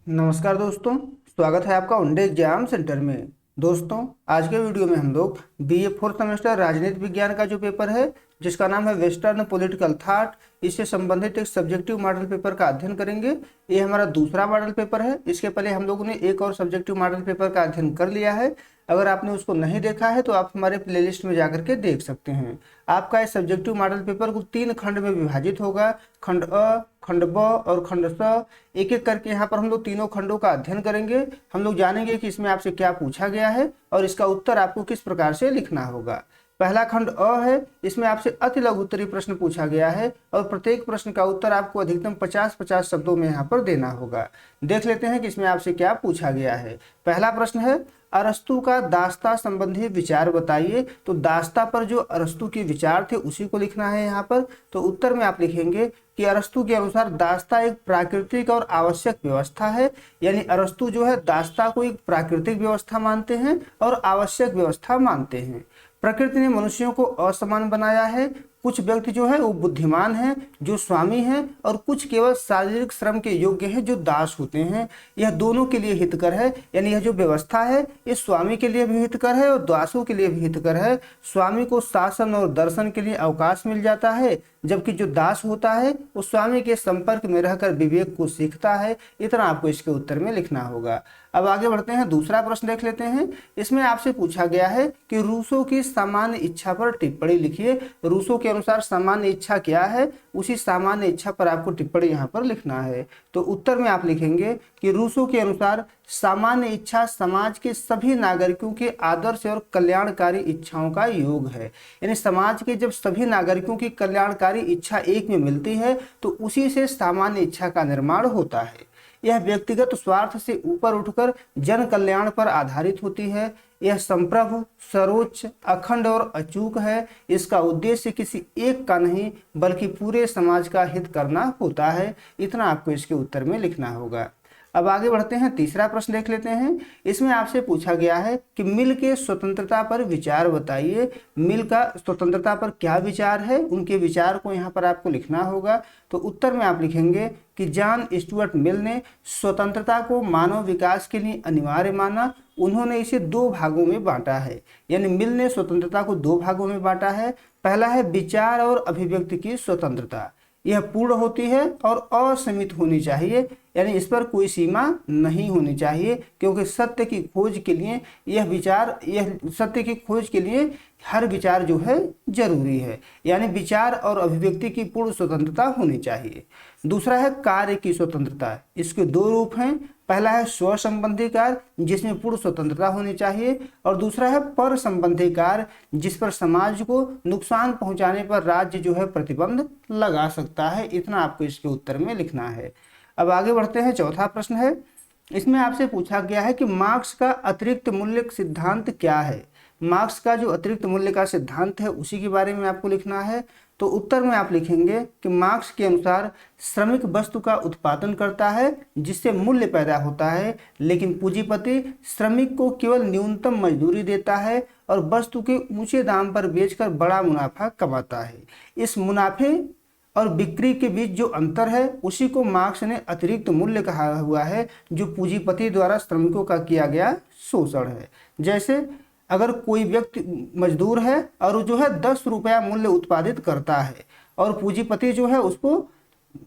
नमस्कार दोस्तों, स्वागत है आपका उंडे एग्जाम सेंटर में। दोस्तों, आज के वीडियो में हम लोग बीए फोर्थ सेमेस्टर राजनीति विज्ञान का जो पेपर है जिसका नाम है वेस्टर्न पॉलिटिकल थॉट, इससे संबंधित एक सब्जेक्टिव मॉडल पेपर का अध्ययन करेंगे। ये हमारा दूसरा मॉडल पेपर है। इसके पहले हम लोगों ने एक और सब्जेक्टिव मॉडल पेपर का अध्ययन कर लिया है। अगर आपने उसको नहीं देखा है तो आप हमारे प्लेलिस्ट में जाकर के देख सकते हैं। आपका इस सब्जेक्टिव मॉडल पेपर को 3 खंड में विभाजित होगा, खंड अ, खंड ब और खंड स। एक एक करके यहाँ पर हम लोग तीनों खंडों का अध्ययन करेंगे। हम लोग जानेंगे कि इसमें आपसे क्या पूछा गया है और इसका उत्तर आपको किस प्रकार से लिखना होगा। पहला खंड अ है, इसमें आपसे अति लघु उत्तरीय प्रश्न पूछा गया है और प्रत्येक प्रश्न का उत्तर आपको अधिकतम 50-50 शब्दों में यहाँ पर देना होगा। देख लेते हैं कि इसमें आपसे क्या पूछा गया है। पहला प्रश्न है, अरस्तु का दास्ता संबंधी विचार बताइए। तो दास्ता पर जो अरस्तु के विचार थे उसी को लिखना है यहाँ पर। तो उत्तर में आप लिखेंगे कि अरस्तु के अनुसार दास्ता एक प्राकृतिक और आवश्यक व्यवस्था है। यानी अरस्तु जो है दास्ता को एक प्राकृतिक व्यवस्था मानते हैं और आवश्यक व्यवस्था मानते हैं। प्रकृति ने मनुष्यों को असमान बनाया है। कुछ व्यक्ति जो है वो बुद्धिमान हैं, जो स्वामी हैं, और कुछ केवल शारीरिक श्रम के योग्य हैं, जो दास होते हैं। यह दोनों के लिए हितकर है। यानी यह जो व्यवस्था है ये स्वामी के लिए भी हितकर है और दासों के लिए भी हितकर है। स्वामी को शासन और दर्शन के लिए अवकाश मिल जाता है, जबकि जो दास होता है वो स्वामी के संपर्क में रहकर विवेक को सीखता है। इतना आपको इसके उत्तर में लिखना होगा। अब आगे बढ़ते हैं, दूसरा प्रश्न देख लेते हैं। इसमें आपसे पूछा गया है कि रूसो की सामान्य इच्छा पर टिप्पणी लिखिए। रूसो के अनुसार सामान्य इच्छा क्या है, उसी सामान्य इच्छा पर आपको टिप्पणी यहाँ पर लिखना है। तो उत्तर में आप लिखेंगे कि रूसो के अनुसार सामान्य इच्छा समाज के सभी नागरिकों के आदर्श और कल्याणकारी इच्छाओं का योग है। यानी समाज के जब सभी नागरिकों की कल्याणकारी इच्छा एक में मिलती है तो उसी से सामान्य इच्छा का निर्माण होता है। यह व्यक्तिगत स्वार्थ से ऊपर उठकर जन कल्याण पर आधारित होती है। यह संप्रभु, सर्वोच्च, अखंड और अचूक है। इसका उद्देश्य किसी एक का नहीं बल्कि पूरे समाज का हित करना होता है। इतना आपको इसके उत्तर में लिखना होगा। अब आगे बढ़ते हैं, तीसरा प्रश्न देख लेते हैं। इसमें आपसे पूछा गया है कि मिल के स्वतंत्रता पर विचार बताइए। मिल का स्वतंत्रता पर क्या विचार है, उनके विचार को यहाँ पर आपको लिखना होगा। तो उत्तर में आप लिखेंगे कि जॉन स्टुअर्ट मिल ने स्वतंत्रता को मानव विकास के लिए अनिवार्य माना। उन्होंने इसे 2 भागों में बांटा है। यानी मिल ने स्वतंत्रता को 2 भागों में बांटा है। पहला है विचार और अभिव्यक्ति की स्वतंत्रता। यह पूर्ण होती है और असीमित होनी चाहिए। यानी इस पर कोई सीमा नहीं होनी चाहिए, क्योंकि सत्य की खोज के लिए सत्य की खोज के लिए हर विचार जो है जरूरी है। यानी विचार और अभिव्यक्ति की पूर्ण स्वतंत्रता होनी चाहिए। दूसरा है कार्य की स्वतंत्रता। इसके 2 रूप हैं। पहला है स्व संबंधी कार्य, जिसमें पूर्ण स्वतंत्रता होनी चाहिए, और दूसरा है पर संबंधी कार्य, जिस पर समाज को नुकसान पहुंचाने पर राज्य जो है प्रतिबंध लगा सकता है। इतना आपको इसके उत्तर में लिखना है। अब आगे बढ़ते हैं, चौथा प्रश्न है। इसमें आपसे पूछा गया है कि मार्क्स का अतिरिक्त मूल्य सिद्धांत क्या है। मार्क्स का जो अतिरिक्त मूल्य का सिद्धांत है उसी के बारे में आपको लिखना है। तो उत्तर में आप लिखेंगे कि मार्क्स के अनुसार श्रमिक वस्तु का उत्पादन करता है जिससे मूल्य पैदा होता है, लेकिन पूंजीपति श्रमिक को केवल न्यूनतम मजदूरी देता है और वस्तु के ऊंचे दाम पर बेचकर बड़ा मुनाफा कमाता है। इस मुनाफे और बिक्री के बीच जो अंतर है उसी को मार्क्स ने अतिरिक्त मूल्य कहा हुआ है, जो पूंजीपति द्वारा श्रमिकों का किया गया शोषण है। जैसे अगर कोई व्यक्ति मजदूर है और वो जो है 10 रुपया मूल्य उत्पादित करता है और पूंजीपति जो है उसको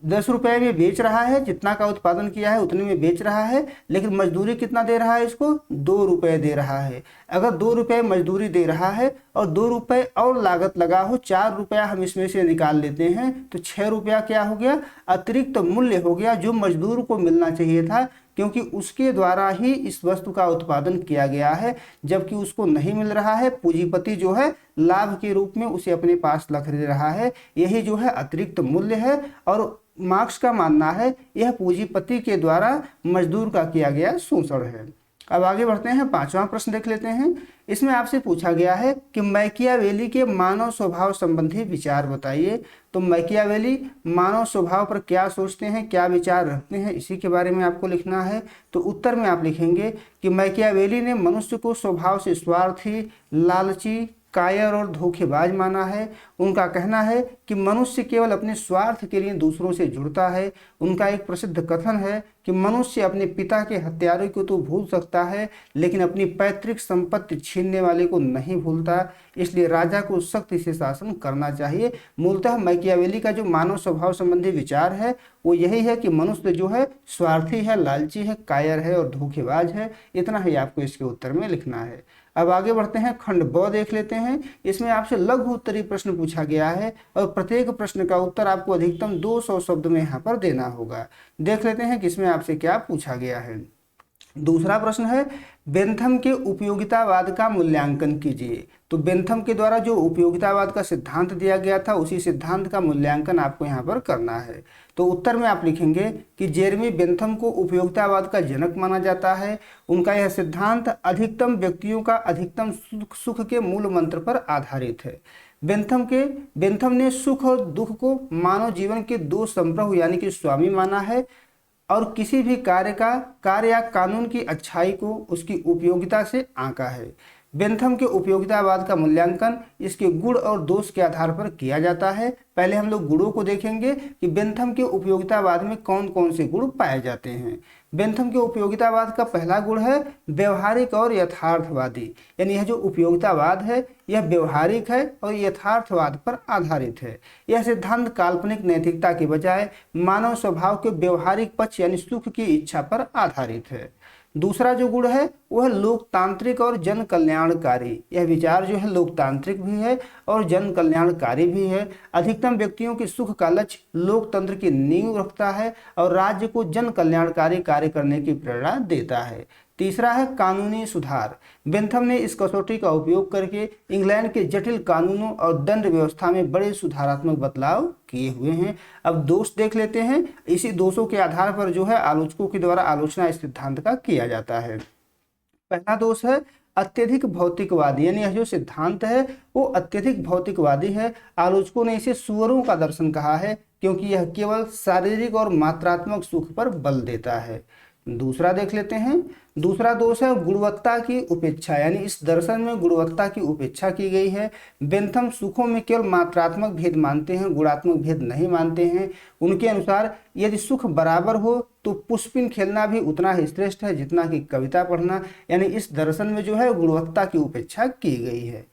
10 रुपये में बेच रहा है, जितना का उत्पादन किया है उतने में बेच रहा है, लेकिन मजदूरी कितना दे रहा है, इसको 2 रुपये दे रहा है। अगर 2 रुपये मजदूरी दे रहा है और 2 रुपये और लागत लगा हो, 4 रुपया हम इसमें से निकाल लेते हैं, तो 6 रुपया क्या हो गया, अतिरिक्त मूल्य हो गया, जो मजदूर को मिलना चाहिए था, क्योंकि उसके द्वारा ही इस वस्तु का उत्पादन किया गया है, जबकि उसको नहीं मिल रहा है। पूंजीपति जो है लाभ के रूप में उसे अपने पास रख रहा है। यही जो है अतिरिक्त मूल्य है और मार्क्स का मानना है यह पूंजीपति के द्वारा मजदूर का किया गया शोषण है। अब आगे बढ़ते हैं, 5वां प्रश्न देख लेते हैं। इसमें आपसे पूछा गया है कि मैकियावेली के मानव स्वभाव संबंधी विचार बताइए। तो मैकियावेली मानव स्वभाव पर क्या सोचते हैं, क्या विचार रखते हैं, इसी के बारे में आपको लिखना है। तो उत्तर में आप लिखेंगे कि मैकियावेली ने मनुष्य को स्वभाव से स्वार्थी, लालची, कायर और धोखेबाज माना है। उनका कहना है कि मनुष्य केवल अपने स्वार्थ के लिए दूसरों से जुड़ता है। उनका एक प्रसिद्ध कथन है कि मनुष्य अपने पिता के हत्यारों को तो भूल सकता है, लेकिन अपनी पैतृक संपत्ति छीनने वाले को नहीं भूलता। इसलिए राजा को सख्ती से शासन करना चाहिए। मूलतः मैकियावेली का जो मानव स्वभाव संबंधी विचार है वो यही है कि मनुष्य जो है स्वार्थी है, लालची है, कायर है और धोखेबाज है। इतना ही आपको इसके उत्तर में लिखना है। अब आगे बढ़ते हैं, खंड ब देख लेते हैं। इसमें आपसे लघु उत्तरीय प्रश्न पूछा गया है और प्रत्येक प्रश्न का उत्तर आपको अधिकतम 200 शब्द में यहाँ पर देना होगा। देख लेते हैं कि इसमें आपसे क्या पूछा गया है। दूसरा प्रश्न है, बेंथम के उपयोगितावाद का मूल्यांकन कीजिए। तो बेंथम के द्वारा जो उपयोगितावाद का सिद्धांत दिया गया था उसी सिद्धांत का मूल्यांकन आपको यहाँ पर करना है। तो उत्तर में आप लिखेंगे कि जेरेमी बेंथम को उपयोगितावाद का जनक माना जाता है। उनका यह सिद्धांत अधिकतम व्यक्तियों का अधिकतम सुख के मूल मंत्र पर आधारित है। बेंथम ने सुख और दुख को मानव जीवन के दो संप्रभु यानी कि स्वामी माना है और किसी भी कार्य या कानून की अच्छाई को उसकी उपयोगिता से आंका है। बेंथम के उपयोगितावाद का मूल्यांकन इसके गुण और दोष के आधार पर किया जाता है। पहले हम लोग गुणों को देखेंगे कि बेंथम के उपयोगितावाद में कौन कौन से गुण पाए जाते हैं। बेंथम के उपयोगितावाद का पहला गुण है व्यवहारिक और यथार्थवादी, यानी यह जो उपयोगितावाद है यह व्यवहारिक है और यथार्थवाद पर आधारित है। यह सिद्धांत काल्पनिक नैतिकता के बजाय मानव स्वभाव के व्यवहारिक पक्ष यानी सुख की इच्छा पर आधारित है। दूसरा जो गुण है वह लोकतांत्रिक और जन कल्याणकारी। यह विचार जो है लोकतांत्रिक भी है और जन कल्याणकारी भी है। अधिकतम व्यक्तियों के सुख का लक्ष्य लोकतंत्र की नींव रखता है और राज्य को जन कल्याणकारी कार्य करने की प्रेरणा देता है। तीसरा है कानूनी सुधार। बेंथम ने इस कसौटी का उपयोग करके इंग्लैंड के जटिल कानूनों और दंड व्यवस्था में बड़े सुधारात्मक बदलाव किए हुए हैं। अब दोष देख लेते हैं। इसी दोषों के आधार पर जो है आलोचकों के द्वारा आलोचना इस सिद्धांत का किया जाता है। पहला दोष है अत्यधिक भौतिकवादी, यानी यह जो सिद्धांत है वो अत्यधिक भौतिकवादी है। आलोचकों ने इसे सुअरों का दर्शन कहा है क्योंकि यह केवल शारीरिक और मात्रात्मक सुख पर बल देता है। दूसरा देख लेते हैं। दूसरा दोष है गुणवत्ता की उपेक्षा, यानी इस दर्शन में गुणवत्ता की उपेक्षा की गई है। बेंथम सुखों में केवल मात्रात्मक भेद मानते हैं, गुणात्मक भेद नहीं मानते हैं। उनके अनुसार यदि सुख बराबर हो तो पुष्पिन खेलना भी उतना ही श्रेष्ठ है जितना कि कविता पढ़ना, यानी इस दर्शन में जो है गुणवत्ता की उपेक्षा की गई है।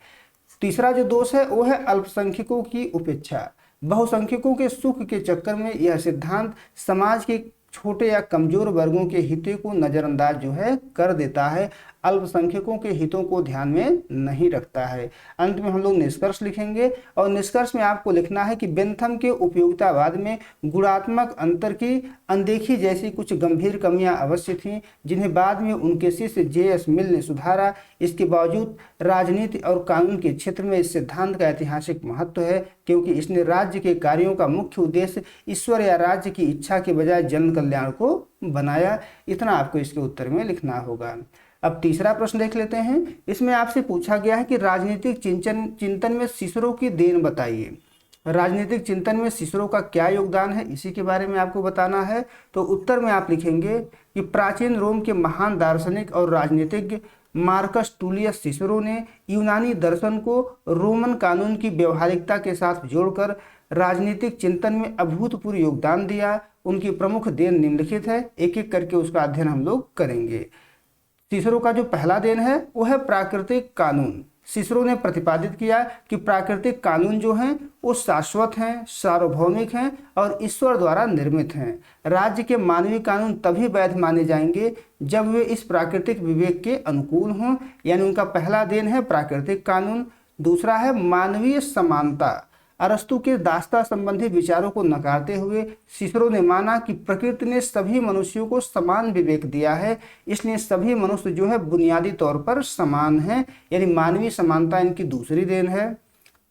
तीसरा जो दोष है वो है अल्पसंख्यकों की उपेक्षा। बहुसंख्यकों के सुख के चक्कर में यह सिद्धांत समाज के छोटे या कमजोर वर्गों के हितों को नजरअंदाज जो है कर देता है, अल्पसंख्यकों के हितों को ध्यान में नहीं रखता है। अंत में हम लोग निष्कर्ष लिखेंगे और निष्कर्ष में आपको लिखना है कि बेंथम के उपयोगितावाद में गुणात्मक अंतर की अनदेखी जैसी कुछ गंभीर कमियां अवश्य थीं, जिन्हें बाद में उनके शिष्य जे.एस. मिल ने सुधारा। इसके बावजूद राजनीति और कानून के क्षेत्र में इस सिद्धांत का ऐतिहासिक महत्व है क्योंकि इसने राज्य के कार्यों का मुख्य उद्देश्य ईश्वर या राज्य की इच्छा के बजाय जन कल्याण को बनाया। इतना आपको इसके उत्तर में लिखना होगा। अब तीसरा प्रश्न देख लेते हैं। इसमें आपसे पूछा गया है कि राजनीतिक चिंतन में सिसरो की देन बताइए। राजनीतिक चिंतन में सिसरो का क्या योगदान है इसी के बारे में आपको बताना है। तो उत्तर में आप लिखेंगे कि प्राचीन रोम के महान दार्शनिक और राजनीतिज्ञ मार्कस टूलियस सिसरो ने यूनानी दर्शन को रोमन कानून की व्यवहारिकता के साथ जोड़कर राजनीतिक चिंतन में अभूतपूर्व योगदान दिया। उनकी प्रमुख देन निम्नलिखित है, एक एक करके उसका अध्ययन हम लोग करेंगे। सिसरो का जो पहला देन है वो है प्राकृतिक कानून। सिसरो ने प्रतिपादित किया कि प्राकृतिक कानून जो हैं वो शाश्वत हैं, सार्वभौमिक हैं और ईश्वर द्वारा निर्मित हैं। राज्य के मानवीय कानून तभी वैध माने जाएंगे जब वे इस प्राकृतिक विवेक के अनुकूल हों, यानी उनका पहला देन है प्राकृतिक कानून। दूसरा है मानवीय समानता। अरस्तु के दास्ता संबंधी विचारों को नकारते हुए सिसरो ने माना कि प्रकृति ने सभी मनुष्यों को समान विवेक दिया है, इसलिए सभी मनुष्य जो है बुनियादी तौर पर समान हैं, यानी मानवीय समानता इनकी दूसरी देन है।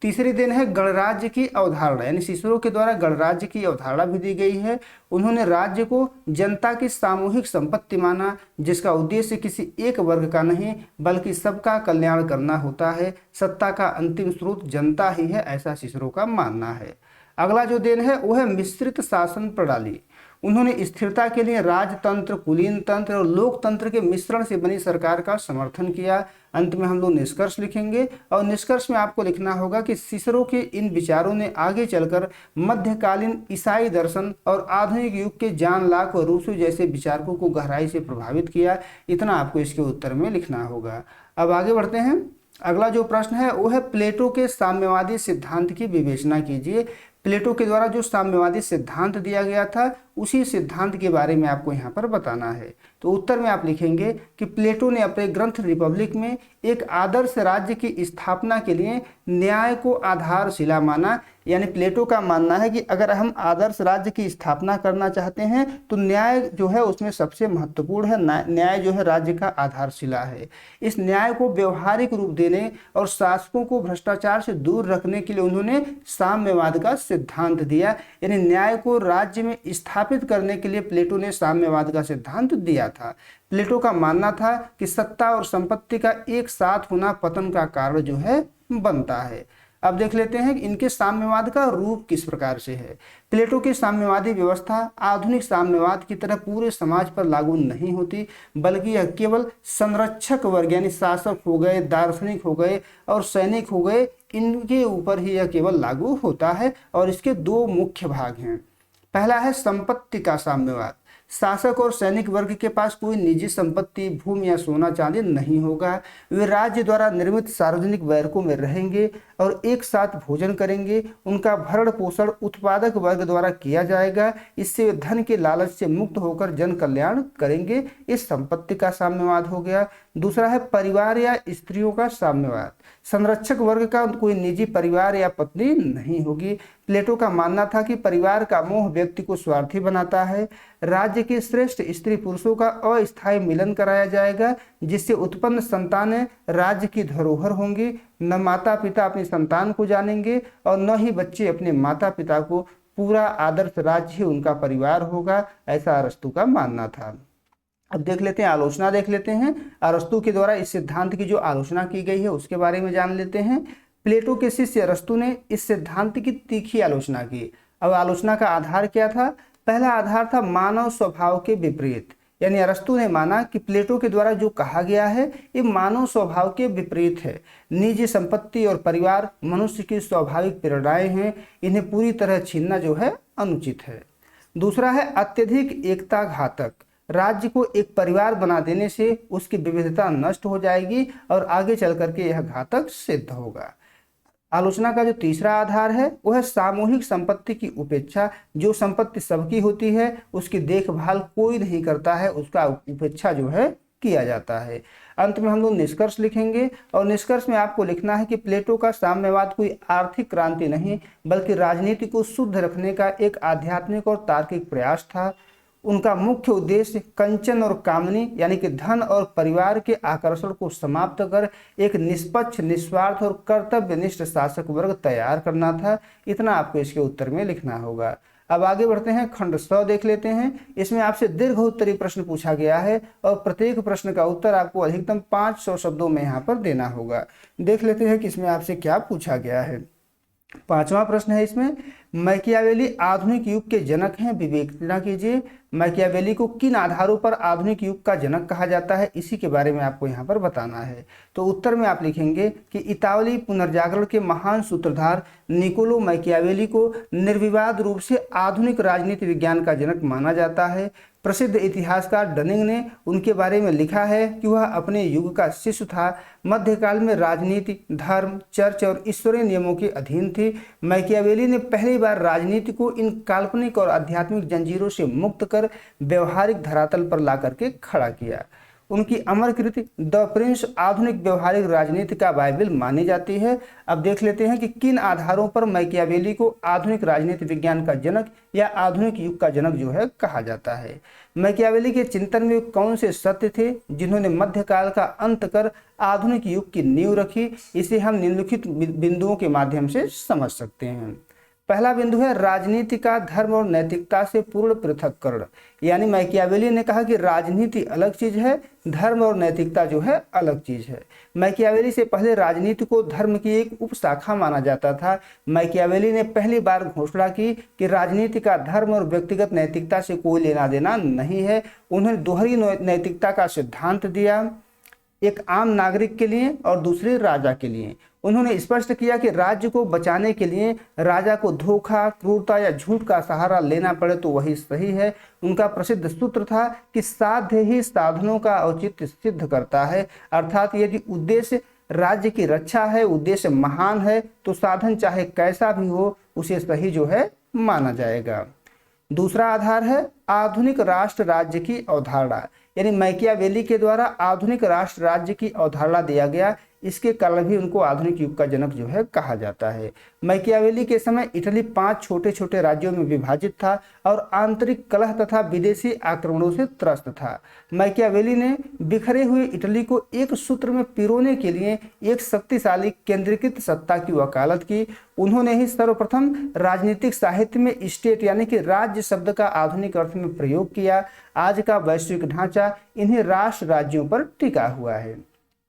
तीसरी देन है गणराज्य की अवधारणा, यानी सिसरो के द्वारा गणराज्य की अवधारणा भी दी गई है। उन्होंने राज्य को जनता की सामूहिक संपत्ति माना जिसका उद्देश्य किसी एक वर्ग का नहीं बल्कि सबका कल्याण करना होता है। सत्ता का अंतिम स्रोत जनता ही है, ऐसा सिसरो का मानना है। अगला जो देन है वो है मिश्रित शासन प्रणाली। उन्होंने स्थिरता के लिए राजतंत्र, कुलीन तंत्र और लोकतंत्र के मिश्रण से बनी सरकार का समर्थन किया। अंत में हम लोग निष्कर्ष लिखेंगे और निष्कर्ष में आपको लिखना होगा कि सिसरो के इन विचारों ने आगे चलकर मध्यकालीन ईसाई दर्शन और आधुनिक युग के जॉन लॉक और रूसो जैसे विचारकों को गहराई से प्रभावित किया। इतना आपको इसके उत्तर में लिखना होगा। अब आगे बढ़ते हैं। अगला जो प्रश्न है वो है प्लेटो के साम्यवादी सिद्धांत की विवेचना कीजिए। प्लेटो के द्वारा जो साम्यवादी सिद्धांत दिया गया था उसी सिद्धांत के बारे में आपको यहाँ पर बताना है। तो उत्तर में आप लिखेंगे कि प्लेटो ने अपने ग्रंथ रिपब्लिक में एक आदर्श राज्य की स्थापना के लिए न्याय को आधारशिला माना। यानी प्लेटो का मानना है कि अगर हम आदर्श राज्य की स्थापना करना चाहते हैं तो न्याय जो है उसमें सबसे महत्वपूर्ण है। न्याय जो है राज्य का आधारशिला है। इस न्याय को व्यवहारिक रूप देने और शासकों को भ्रष्टाचार से दूर रखने के लिए उन्होंने साम्यवाद का सिद्धांत दिया। यानी न्याय को राज्य में स्थापित करने के लिए प्लेटो ने साम्यवाद का सिद्धांत दिया था। प्लेटो का मानना था कि सत्ता और संपत्ति का एक साथ होना पतन का कारण जो है बनता है। अब देख लेते हैं कि इनके साम्यवाद का रूप किस प्रकार से है। प्लेटो की साम्यवादी व्यवस्था आधुनिक साम्यवाद की तरह पूरे समाज पर लागू नहीं होती, बल्कि यह केवल संरक्षक वर्ग यानी शासक हो गए, दार्शनिक हो गए और सैनिक हो गए, इनके ऊपर ही यह केवल लागू होता है। और इसके दो मुख्य भाग हैं। पहला है संपत्ति का साम्यवाद। शासक और सैनिक वर्ग के पास कोई निजी संपत्ति, भूमि या सोना चांदी नहीं होगा। वे राज्य द्वारा निर्मित सार्वजनिक बैरकों में रहेंगे और एक साथ भोजन करेंगे। उनका भरण पोषण उत्पादक वर्ग द्वारा किया जाएगा। इससे वे धन के लालच से मुक्त होकर जन कल्याण करेंगे। इस संपत्ति का साम्यवाद हो गया। दूसरा है परिवार या स्त्रियों का साम्यवाद। संरक्षक वर्ग का कोई निजी परिवार या पत्नी नहीं होगी। प्लेटो का मानना था कि परिवार का मोह व्यक्ति को स्वार्थी बनाता है। राज्य के श्रेष्ठ स्त्री पुरुषों का अस्थायी मिलन कराया जाएगा, जिससे उत्पन्न संतानें राज्य की धरोहर होंगी। न माता पिता अपनी संतान को जानेंगे और न ही बच्चे अपने माता पिता को। पूरा आदर्श राज्य ही उनका परिवार होगा, ऐसा अरस्तु का मानना था। अब देख लेते हैं, आलोचना देख लेते हैं। अरस्तु के द्वारा इस सिद्धांत की जो आलोचना की गई है उसके बारे में जान लेते हैं। प्लेटो के शिष्य अरस्तु ने इस सिद्धांत की तीखी आलोचना की। अब आलोचना का आधार क्या था? पहला आधार था मानव स्वभाव के विपरीत। यानी अरस्तु ने माना कि प्लेटो के द्वारा जो कहा गया है ये मानव स्वभाव के विपरीत है। निजी संपत्ति और परिवार मनुष्य की स्वाभाविक प्रेरणाएं हैं, इन्हें पूरी तरह छीनना जो है अनुचित है। दूसरा है अत्यधिक एकता घातक। राज्य को एक परिवार बना देने से उसकी विविधता नष्ट हो जाएगी और आगे चल करके यह घातक सिद्ध होगा। आलोचना का जो तीसरा आधार है वह है सामूहिक संपत्ति की उपेक्षा। जो संपत्ति सबकी होती है उसकी देखभाल कोई नहीं करता है, उसका उपेक्षा जो है किया जाता है। अंत में हम लोग निष्कर्ष लिखेंगे और निष्कर्ष में आपको लिखना है कि प्लेटो का साम्यवाद कोई आर्थिक क्रांति नहीं बल्कि राजनीति को शुद्ध रखने का एक आध्यात्मिक और तार्किक प्रयास था। उनका मुख्य उद्देश्य कंचन और कामनी यानी कि धन और परिवार के आकर्षण को समाप्त कर एक निष्पक्ष, निस्वार्थ और कर्तव्यनिष्ठ शासक वर्ग तैयार करना था। इतना आपको इसके उत्तर में लिखना होगा। अब आगे बढ़ते हैं, खंड 100 देख लेते हैं। इसमें आपसे दीर्घ उत्तरी प्रश्न पूछा गया है और प्रत्येक प्रश्न का उत्तर आपको अधिकतम 500 शब्दों में यहाँ पर देना होगा। देख लेते हैं कि इसमें आपसे क्या पूछा गया है। 5वां प्रश्न है इसमें, मैकियावेली आधुनिक युग के जनक हैं, विवेचना कीजिए। मैकियावेली को किन आधारों पर आधुनिक युग का जनक कहा जाता है, इसी के बारे में आपको यहाँ पर बताना है। तो उत्तर में आप लिखेंगे कि इतावली पुनर्जागरण के महान सूत्रधार निकोलो मैकियावेली को निर्विवाद रूप से आधुनिक राजनीति विज्ञान का जनक माना जाता है। प्रसिद्ध इतिहासकार डनिंग ने उनके बारे में लिखा है कि वह अपने युग का शिशु था। मध्यकाल में राजनीति, धर्म, चर्च और ईश्वरीय नियमों के अधीन थी। मैकियावेली ने पहली बार राजनीति को इन काल्पनिक और आध्यात्मिक जंजीरों से मुक्त कर व्यवहारिक धरातल पर ला करके खड़ा किया। उनकी अमर कृति द प्रिंस आधुनिक व्यवहारिक राजनीति का बाइबल मानी जाती है। अब देख लेते हैं कि किन आधारों पर मैकियावेली को आधुनिक राजनीति विज्ञान का जनक या आधुनिक युग का जनक जो है कहा जाता है। मैकियावेली के चिंतन में कौन से सत्य थे जिन्होंने मध्यकाल का अंत कर आधुनिक युग की नींव रखी, इसे हम निम्नलिखित बिंदुओं के माध्यम से समझ सकते हैं। पहला बिंदु है राजनीति का धर्म और नैतिकता से पूर्ण पृथक्करण। यानी मैकियावेली ने कहा कि राजनीति अलग चीज है, धर्म और नैतिकता जो है अलग चीज है। मैकियावेली से पहले राजनीति को धर्म की एक उपशाखा माना जाता था। मैकियावेली ने पहली बार घोषणा की कि राजनीति का धर्म और व्यक्तिगत नैतिकता से कोई लेना देना नहीं है। उन्होंने दोहरी नैतिकता का सिद्धांत दिया, एक आम नागरिक के लिए और दूसरे राजा के लिए। उन्होंने स्पष्ट किया कि राज्य को बचाने के लिए राजा को धोखा, क्रूरता या झूठ का सहारा लेना पड़े तो वही सही है। उनका प्रसिद्ध सूत्र था कि साध्य ही साधनों का औचित्य सिद्ध करता है, अर्थात यदि उद्देश्य राज्य की रक्षा है, उद्देश्य महान है, तो साधन चाहे कैसा भी हो उसे सही जो है माना जाएगा। दूसरा आधार है आधुनिक राष्ट्र राज्य की अवधारणा। यानी मैकियावेली के द्वारा आधुनिक राष्ट्र राज्य की अवधारणा दिया गया, इसके कारण भी उनको आधुनिक युग का जनक जो है कहा जाता है। मैकियावेली के समय इटली 5 छोटे छोटे राज्यों में विभाजित था और आंतरिक कलह तथा विदेशी आक्रमणों से त्रस्त था। मैकियावेली ने बिखरे हुए इटली को एक सूत्र में पिरोने के लिए एक शक्तिशाली केंद्रीकृत सत्ता की वकालत की। उन्होंने ही सर्वप्रथम राजनीतिक साहित्य में स्टेट यानी कि राज्य शब्द का आधुनिक अर्थ में प्रयोग किया। आज का वैश्विक ढांचा इन्हीं राष्ट्र राज्यों पर टिका हुआ है।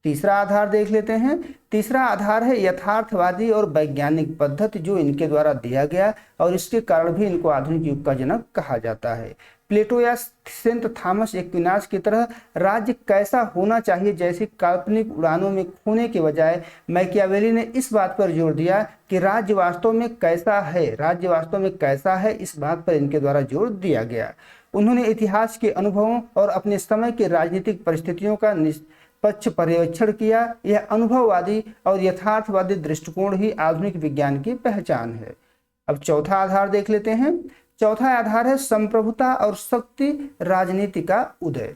तीसरा आधार देख लेते हैं। तीसरा आधार है यथार्थवादी और वैज्ञानिक पद्धति जो इनके द्वारा दिया गया और इसके कारण भी इनको आधुनिक युग का जनक कहा जाता है। प्लेटो या सेंट थॉमस एक्विनास की तरह राज्य कैसा होना चाहिए जैसी काल्पनिक उड़ानों में खोने के बजाय मैकियावेली ने इस बात पर जोर दिया कि राज्य वास्तव में कैसा है, राज्य वास्तव में कैसा है, इस बात पर इनके द्वारा जोर दिया गया। उन्होंने इतिहास के अनुभवों और अपने समय के राजनीतिक परिस्थितियों का पक्ष पर्यवेक्षण किया। यह अनुभववादी और यथार्थवादी दृष्टिकोण ही आधुनिक विज्ञान की पहचान है। अब चौथा आधार देख लेते हैं। चौथा आधार है संप्रभुता और शक्ति राजनीति का उदय।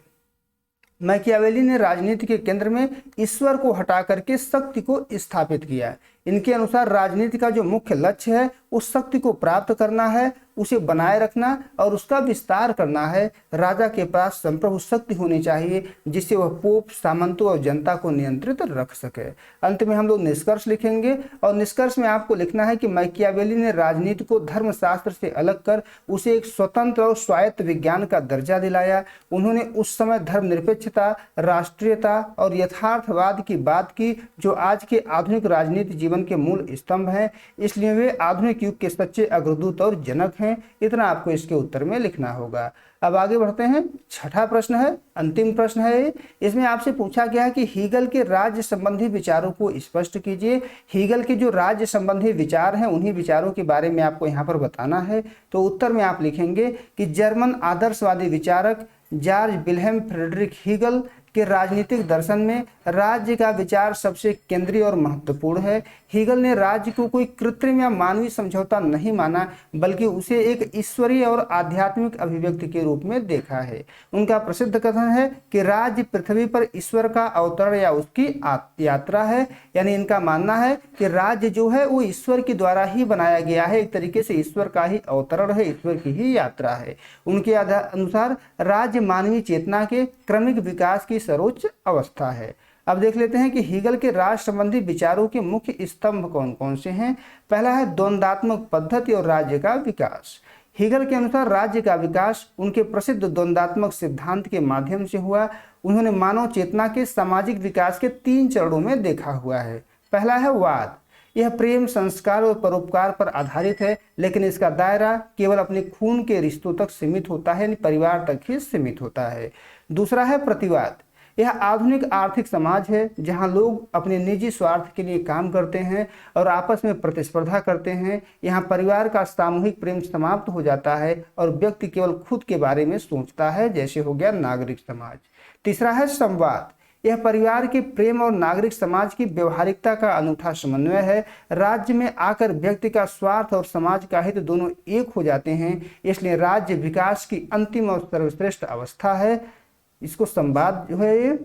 मैकियावेली ने राजनीति के केंद्र में ईश्वर को हटा करके शक्ति को स्थापित किया। इनके अनुसार राजनीति का जो मुख्य लक्ष्य है उस शक्ति को प्राप्त करना है, उसे बनाए रखना और उसका विस्तार करना है। राजा के पास संप्रभु शक्ति होनी चाहिए जिससे वह पोप, सामंतों और जनता को नियंत्रित रख सके। अंत में हम लोग निष्कर्ष लिखेंगे और निष्कर्ष में आपको लिखना है कि मैकियावेली ने राजनीति को धर्मशास्त्र से अलग कर उसे एक स्वतंत्र और स्वायत्त विज्ञान का दर्जा दिलाया। उन्होंने उस समय धर्मनिरपेक्षता, राष्ट्रीयता और यथार्थवाद की बात की जो आज के आधुनिक राजनीति जीवन के मूल स्तंभ हैं। इसलिए वे आधुनिक युग के सच्चे अग्रदूत और जनक हैं। इतना आपको इसके उत्तर में लिखना होगा। अब आगे बढ़ते हैं। छठा प्रश्न है, अंतिम प्रश्न है। इसमें आपसे पूछा गया है कि हीगल के राज्य संबंधी विचारों को स्पष्ट कीजिए। हीगल के जो राज्य संबंधी विचार हैं उन्हीं विचारों के बारे में आपको यहाँ पर बताना है। तो उत्तर में आप लिखेंगे कि जर्मन आदर्शवादी विचारक जॉर्ज विल्हेम फ्रेडरिक हीगल के राजनीतिक दर्शन में राज्य का विचार सबसे केंद्रीय और महत्वपूर्ण है। हीगल ने राज्य को कोई कृत्रिम या मानवीय समझौता नहीं माना बल्कि उसे एक ईश्वरीय और आध्यात्मिक अभिव्यक्ति के रूप में देखा है। उनका प्रसिद्ध कथन है कि राज्य पृथ्वी पर ईश्वर का अवतरण या उसकी यात्रा है। यानी इनका मानना है कि राज्य जो है वो ईश्वर के द्वारा ही बनाया गया है, एक तरीके से ईश्वर का ही अवतरण है, ईश्वर की ही यात्रा है। उनके अनुसार राज्य मानवीय चेतना के क्रमिक विकास की सर्वोच्च अवस्था है। अब देख लेते हैं कि हीगल के राष्ट्र संबंधी विचारों के मुख्य स्तंभ कौन कौन से हैं। पहला है द्वंद्वात्मक पद्धति और राज्य का विकास। हीगल के अनुसार राज्य का विकास उनके प्रसिद्ध द्वंद्वात्मक सिद्धांत के माध्यम से हुआ। उन्होंने मानव चेतना के सामाजिक विकास के 3 चरणों में देखा हुआ है। पहला है वाद। यह प्रेम, संस्कार और परोपकार पर आधारित है, लेकिन इसका दायरा केवल अपने खून के रिश्तों तक सीमित होता है, यानी परिवार तक ही सीमित होता है। दूसरा है प्रतिवाद। यह आधुनिक आर्थिक समाज है जहां लोग अपने निजी स्वार्थ के लिए काम करते हैं और आपस में प्रतिस्पर्धा करते हैं। यहाँ परिवार का सामूहिक प्रेम समाप्त हो जाता है और व्यक्ति केवल खुद के बारे में सोचता है, जैसे हो गया नागरिक समाज। तीसरा है संवाद। यह परिवार के प्रेम और नागरिक समाज की व्यवहारिकता का अनूठा समन्वय है। राज्य में आकर व्यक्ति का स्वार्थ और समाज का हित दोनों एक हो जाते हैं, इसलिए राज्य विकास की अंतिम और सर्वश्रेष्ठ अवस्था है। इसको संवाद जो है ये।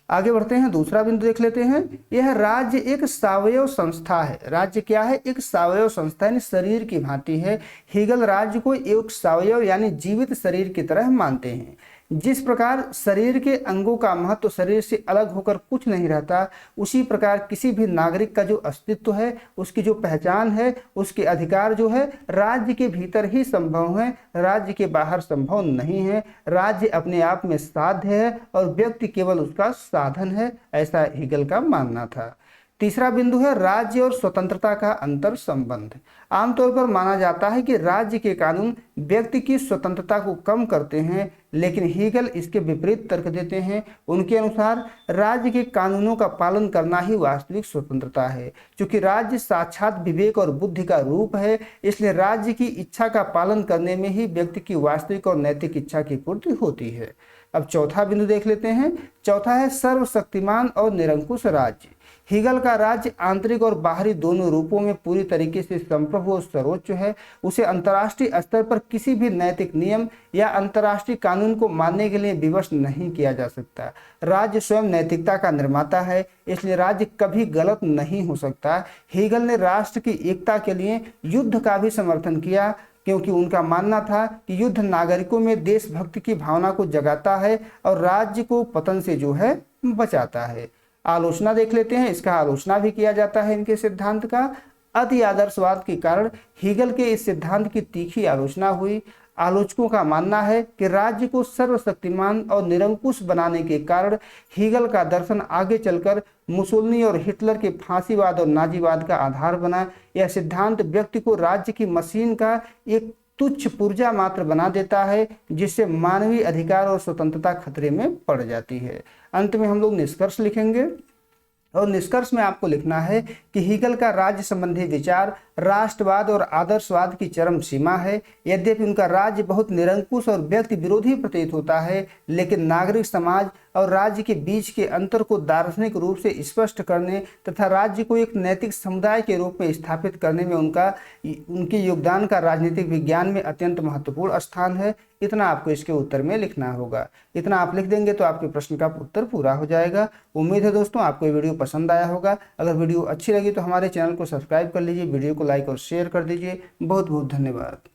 आगे बढ़ते हैं, दूसरा बिंदु देख लेते हैं। यह राज्य एक सावयव संस्था है। राज्य क्या है? एक सावयव संस्था यानी शरीर की भांति है। हीगल राज्य को एक सावयव यानी जीवित शरीर की तरह मानते हैं। जिस प्रकार शरीर के अंगों का महत्व शरीर से अलग होकर कुछ नहीं रहता, उसी प्रकार किसी भी नागरिक का जो अस्तित्व है, उसकी जो पहचान है, उसके अधिकार जो है राज्य के भीतर ही संभव है, राज्य के बाहर संभव नहीं है। राज्य अपने आप में साध्य है और व्यक्ति केवल उसका साधन है, ऐसा हीगल का मानना था। तीसरा बिंदु है राज्य और स्वतंत्रता का अंतर संबंध। आमतौर पर माना जाता है कि राज्य के कानून व्यक्ति की स्वतंत्रता को कम करते हैं, लेकिन हीगल इसके विपरीत तर्क देते हैं। उनके अनुसार राज्य के कानूनों का पालन करना ही वास्तविक स्वतंत्रता है। क्योंकि राज्य साक्षात विवेक और बुद्धि का रूप है, इसलिए राज्य की इच्छा का पालन करने में ही व्यक्ति की वास्तविक और नैतिक इच्छा की पूर्ति होती है। अब चौथा बिंदु देख लेते हैं। चौथा है सर्वशक्तिमान और निरंकुश राज्य। हीगल का राज्य आंतरिक और बाहरी दोनों रूपों में पूरी तरीके से संप्रभु और सर्वोच्च है। उसे अंतर्राष्ट्रीय स्तर पर किसी भी नैतिक नियम या अंतर्राष्ट्रीय कानून को मानने के लिए विवश नहीं किया जा सकता। राज्य स्वयं नैतिकता का निर्माता है, इसलिए राज्य कभी गलत नहीं हो सकता। हीगल ने राष्ट्र की एकता के लिए युद्ध का भी समर्थन किया, क्योंकि उनका मानना था कि युद्ध नागरिकों में देशभक्ति की भावना को जगाता है और राज्य को पतन से जो है बचाता है। आलोचना देख लेते हैं। इसका आलोचना भी किया जाता है इनके सिद्धांत का। अति आदर्शवाद के कारण हीगल के इस सिद्धांत की तीखी आलोचना हुई। आलोचकों का मानना है कि राज्य को सर्वशक्तिमान और निरंकुश बनाने के कारण हीगल का दर्शन आगे चलकर मुसोलिनी और हिटलर के फांसीवाद और नाजीवाद का आधार बना। यह सिद्धांत व्यक्ति को राज्य की मशीन का एक तुच्छ पुर्जा मात्र बना देता है, जिससे मानवीय अधिकार और स्वतंत्रता खतरे में पड़ जाती है। अंत में हम लोग निष्कर्ष लिखेंगे और निष्कर्ष में आपको लिखना है कि हीगल का राज्य संबंधी विचार राष्ट्रवाद और आदर्शवाद की चरम सीमा है। यद्यपि उनका राज्य बहुत निरंकुश और व्यक्ति विरोधी प्रतीत होता है, लेकिन नागरिक समाज और राज्य के बीच के अंतर को दार्शनिक रूप से स्पष्ट करने तथा राज्य को एक नैतिक समुदाय के रूप में स्थापित करने में उनके योगदान का राजनीतिक विज्ञान में अत्यंत महत्वपूर्ण स्थान है। इतना आपको इसके उत्तर में लिखना होगा। इतना आप लिख देंगे तो आपके प्रश्न का उत्तर पूरा हो जाएगा। उम्मीद है दोस्तों आपको ये वीडियो पसंद आया होगा। अगर वीडियो अच्छी लगी तो हमारे चैनल को सब्सक्राइब कर लीजिए, वीडियो को लाइक और शेयर कर दीजिए। बहुत बहुत धन्यवाद।